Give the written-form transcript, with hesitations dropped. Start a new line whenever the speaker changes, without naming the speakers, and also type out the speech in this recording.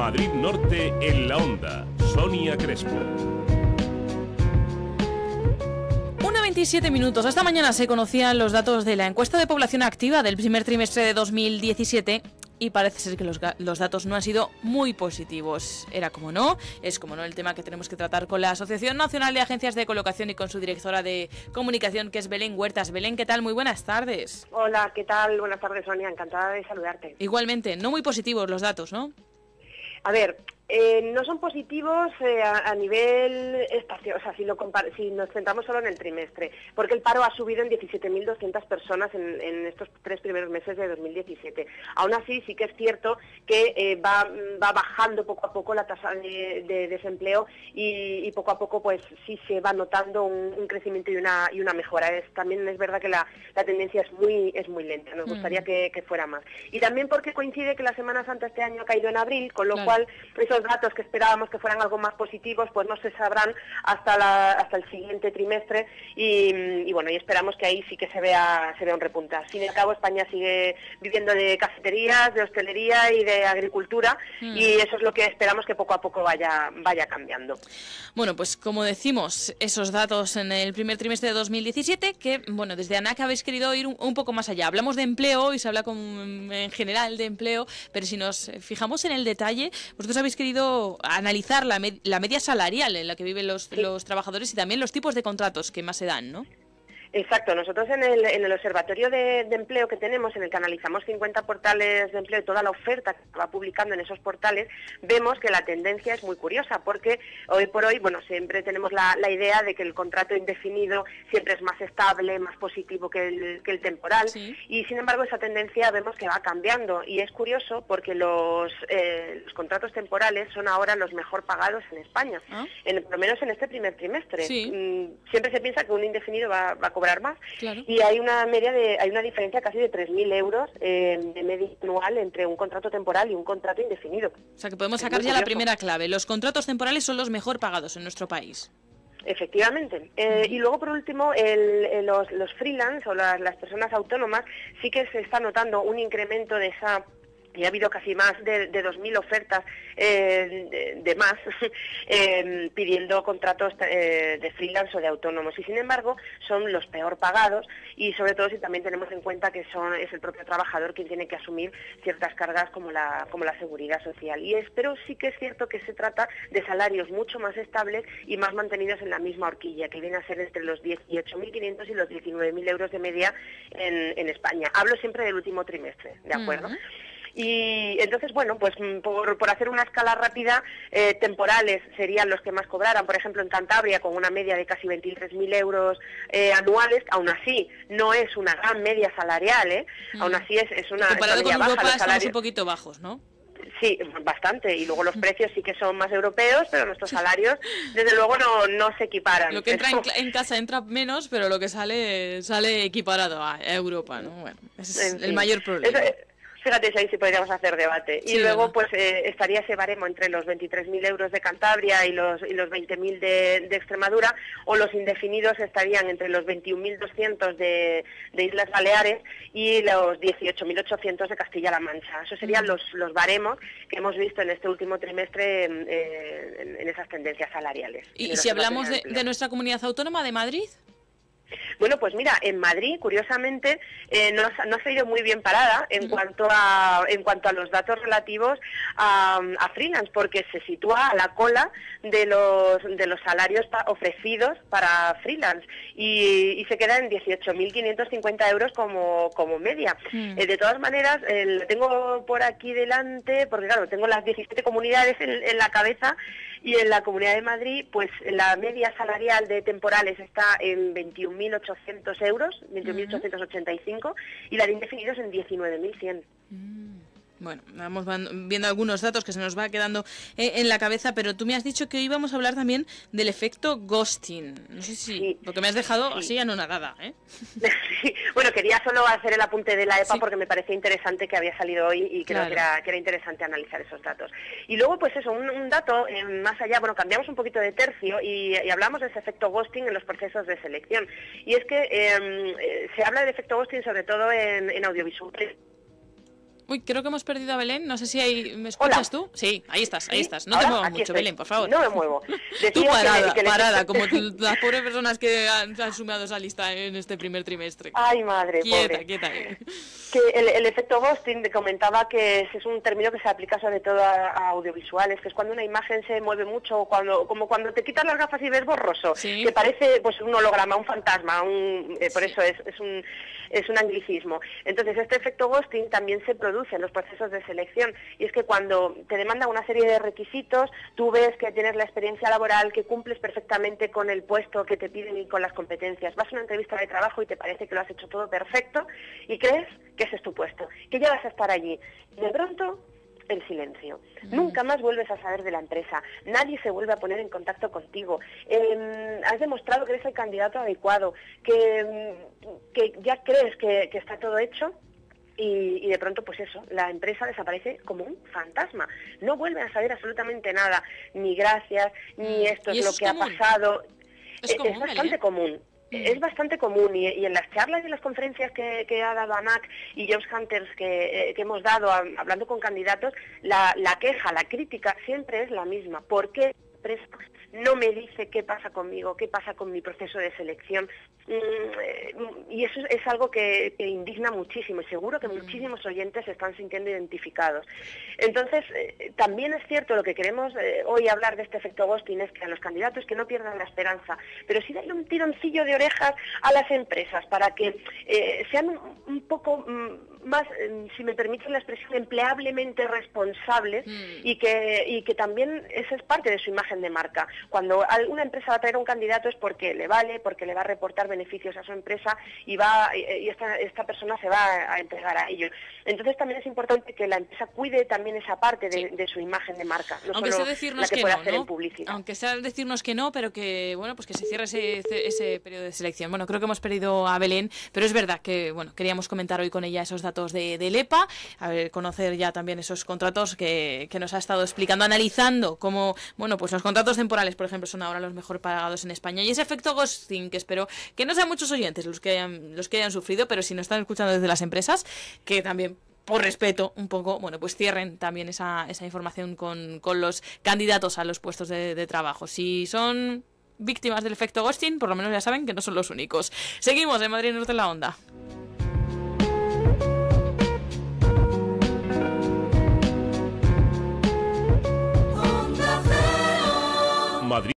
Madrid Norte en la Onda. Sonia Crespo.
1:27 minutos. Esta mañana se conocían los datos de la encuesta de población activa del primer trimestre de 2017 y parece ser que los datos no han sido muy positivos. Era como no, es como no el tema que tenemos que tratar con la Asociación Nacional de Agencias de Colocación y con su directora de comunicación, que es Belén Huertas. Belén, ¿qué tal? Muy buenas tardes.
Hola, ¿qué tal? Buenas tardes, Sonia. Encantada de saludarte.
Igualmente, no muy positivos los datos, ¿no?
A ver, no son positivos a nivel espacio, o sea, si nos centramos solo en el trimestre, porque el paro ha subido en 17.200 personas en estos 3 primeros meses de 2017. Aún así, sí que es cierto que va bajando poco a poco la tasa de desempleo y poco a poco pues sí se va notando un crecimiento y una mejora. También es verdad que la tendencia es muy lenta, nos gustaría que fuera más. Y también porque coincide que la Semana Santa este año ha caído en abril, con lo cual esos datos que esperábamos que fueran algo más positivos pues no se sabrán hasta el siguiente trimestre y bueno, y esperamos que ahí sí que se vea un repunte. Al fin y al cabo, España sigue viviendo de cafeterías, de hostelería y de agricultura y eso es lo que esperamos que poco a poco vaya cambiando.
Bueno, pues como decimos, esos datos en el primer trimestre de 2017 que, bueno, desde ANAC habéis querido ir un poco más allá. Hablamos de empleo y se habla en general de empleo, pero si nos fijamos en el detalle, vosotros habéis querido analizar la media salarial en la que viven los trabajadores y también los tipos de contratos que más se dan, ¿no?
Exacto, nosotros en el observatorio de empleo que tenemos, en el que analizamos 50 portales de empleo y toda la oferta que se va publicando en esos portales, vemos que la tendencia es muy curiosa, porque hoy por hoy, bueno, siempre tenemos la idea de que el contrato indefinido siempre es más estable, más positivo que el temporal, sí. Y sin embargo esa tendencia vemos que va cambiando, y es curioso porque los contratos temporales son ahora los mejor pagados en España, por lo menos en este primer trimestre. Sí. Siempre se piensa que un indefinido va a cobrar más, claro. Y hay una diferencia casi de 3.000 euros de media anual entre un contrato temporal y un contrato indefinido.
O sea que podemos sacar ya la primera clave: los contratos temporales son los mejor pagados en nuestro país.
Efectivamente. Y luego, por último, los freelance o las personas autónomas sí que se está notando un incremento de esa... Y ha habido casi más de 2.000 ofertas de más pidiendo contratos de freelance o de autónomos. Y sin embargo son los peor pagados y sobre todo si también tenemos en cuenta que es el propio trabajador quien tiene que asumir ciertas cargas como la seguridad social. Pero sí que es cierto que se trata de salarios mucho más estables y más mantenidos en la misma horquilla, que viene a ser entre los 18.500 y los 19.000 euros de media en España. Hablo siempre del último trimestre, ¿de acuerdo? Y entonces, bueno, pues por hacer una escala rápida, temporales serían los que más cobraran, por ejemplo en Cantabria con una media de casi 23.000 euros anuales. Aún así no es una gran media salarial, aún así es una
comparado
media
con
baja.
Europa estamos un poquito bajos, ¿no?
Sí, bastante, y luego los precios sí que son más europeos, pero nuestros salarios desde luego no se equiparan.
Lo que entra en casa entra menos, pero lo que sale equiparado a Europa, ¿no? Bueno, ese es el mayor problema.
Fíjate si ahí sí podríamos hacer debate. Y luego pues estaría ese baremo entre los 23.000 euros de Cantabria y los 20.000 de Extremadura, o los indefinidos estarían entre los 21.200 de Islas Baleares y los 18.800 de Castilla-La Mancha. Esos serían los baremos que hemos visto en este último trimestre en esas tendencias salariales.
¿Y si hablamos de nuestra comunidad autónoma, de Madrid?
Bueno, pues mira, en Madrid, curiosamente, no ha salido muy bien parada en cuanto a los datos relativos a freelance, porque se sitúa a la cola de los salarios ofrecidos para freelance y se queda en 18.550 euros como media. De todas maneras, lo tengo por aquí delante, porque claro, tengo las 17 comunidades en la cabeza, y en la Comunidad de Madrid, pues la media salarial de temporales está en 21.800 euros, 21.885, y la de indefinidos en 19.100.
Bueno, vamos viendo algunos datos que se nos va quedando en la cabeza, pero tú me has dicho que hoy íbamos a hablar también del efecto ghosting. No sé si... Sí. Porque me has dejado así anonadada, ¿eh?
Sí. Bueno, quería solo hacer el apunte de la EPA porque me parecía interesante que había salido hoy y creo que era interesante analizar esos datos. Y luego, pues eso, un dato más allá, bueno, cambiamos un poquito de tercio y hablamos de ese efecto ghosting en los procesos de selección. Y es que se habla del efecto ghosting sobre todo en audiovisuales.
Uy, creo que hemos perdido a Belén. No sé si me escuchas. Hola. ¿Tú? Sí, ahí estás. No te muevas mucho, Belén, por favor.
No me muevo.
Tú parada, como las pobres personas que han sumado esa lista en este primer trimestre.
Ay, madre,
quieta.
Que el efecto ghosting, te comentaba que es un término que se aplica sobre todo a audiovisuales, que es cuando una imagen se mueve mucho, como cuando te quitas las gafas y ves borroso, ¿sí? Que parece pues un holograma, un fantasma, por eso es un anglicismo. Entonces, este efecto ghosting también se produce en los procesos de selección, y es que cuando te demandan una serie de requisitos, tú ves que tienes la experiencia laboral, que cumples perfectamente con el puesto que te piden y con las competencias. Vas a una entrevista de trabajo y te parece que lo has hecho todo perfecto y crees que ese es tu puesto, que ya vas a estar allí. Y de pronto, el silencio. Nunca más vuelves a saber de la empresa. Nadie se vuelve a poner en contacto contigo. Has demostrado que eres el candidato adecuado, que ya crees que está todo hecho. Y de pronto, pues eso, la empresa desaparece como un fantasma. No vuelven a saber absolutamente nada, ni gracias, ni esto es lo que ha pasado. Es bastante común. Es bastante común y en las charlas y en las conferencias que ha dado ANAC y Jobs Hunters que hemos dado hablando con candidatos, la queja, la crítica siempre es la misma. ¿Por qué la empresa no me dice qué pasa conmigo, qué pasa con mi proceso de selección? Y eso es algo que indigna muchísimo y seguro que muchísimos oyentes se están sintiendo identificados. Entonces, también es cierto, lo que queremos hoy hablar de este efecto ghosting es que a los candidatos que no pierdan la esperanza, pero sí darle un tironcillo de orejas a las empresas para que sean un poco más, si me permiten la expresión, empleablemente responsables y que también esa es parte de su imagen de marca. Cuando alguna empresa va a traer a un candidato es porque le vale, porque le va a reportar beneficios a su empresa y esta persona se va a entregar a ello. Entonces también es importante que la empresa cuide también esa parte de su imagen de marca, no
aunque
solo
sea decirnos
la que puede
no,
hacer
¿no?
en publicidad.
Aunque sea decirnos que no, pero que bueno, pues que se cierre ese periodo de selección. Bueno, creo que hemos perdido a Belén, pero es verdad que bueno, queríamos comentar hoy con ella esos datos del EPA, a ver, conocer ya también esos contratos que nos ha estado explicando, analizando cómo, bueno, pues los contratos temporales, por ejemplo, son ahora los mejor pagados en España, y ese efecto ghosting, que espero que no sean muchos oyentes los que hayan sufrido, pero si nos están escuchando desde las empresas, que también por respeto un poco, bueno, pues cierren también esa información con los candidatos a los puestos de trabajo. Si son víctimas del efecto ghosting, por lo menos ya saben que no son los únicos. Seguimos en Madrid Norte en la Onda.